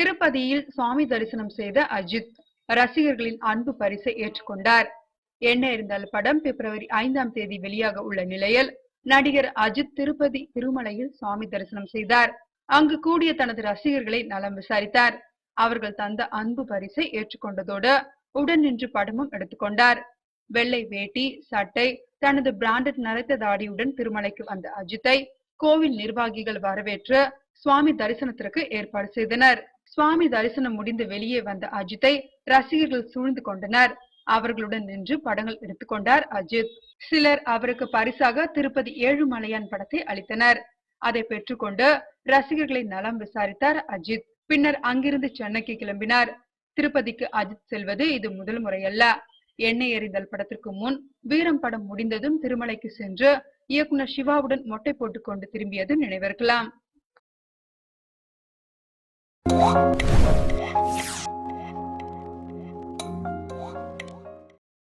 திருப்பதியில் சுவாமி தரிசனம் செய்த அஜித் ரசிகர்களின் அன்பு பரிசை ஏற்றுக்கொண்டார். என்ன இருந்தால் படம் பிப்ரவரி 5ஆம் தேதி வெளியாக உள்ள நிலையில் நடிகர் அஜித் திருப்பதி திருமலையில் சுவாமி தரிசனம் செய்தார். அங்கு கூடிய தனது ரசிகர்களை நலம் விசாரித்தார். அவர்கள் தந்த அன்பு பரிசை ஏற்றுக்கொண்டதோடு உடன் நின்று படமும் எடுத்துக்கொண்டார். வெள்ளை வேட்டி சட்டை தனது பிராண்டட் நரைத்த தாடியுடன் திருமலைக்கு வந்த அஜித்தை கோவில் நிர்வாகிகள் வரவேற்று சுவாமி தரிசனத்திற்கு ஏற்பாடு செய்தனர். சுவாமி தரிசனம் முடிந்து வெளியே வந்த அஜித்தை ரசிகர்கள் சூழ்ந்து கொண்டனர். அவர்களுடன் நின்று படங்கள் எடுத்துக்கொண்டார் அஜித். சிலர் அவருக்கு பரிசாக திருப்பதி ஏழுமலையான் படத்தை அளித்தனர். அதை பெற்றுக்கொண்டு ரசிகர்களை நலம் விசாரித்தார் அஜித். பின்னர் அங்கிருந்து சென்னைக்கு கிளம்பினார். திருப்பதிக்கு அஜித் செல்வது இது முதல் முறையல்ல. எண்ணெய் எறிதல் படத்திற்கு முன் வீரம் படம் முடிந்ததும் திருமலைக்கு சென்று இயக்குனர் சிவாவுடன் மொட்டை போட்டுக்கொண்டு திரும்பியது நினைவிருக்கலாம்.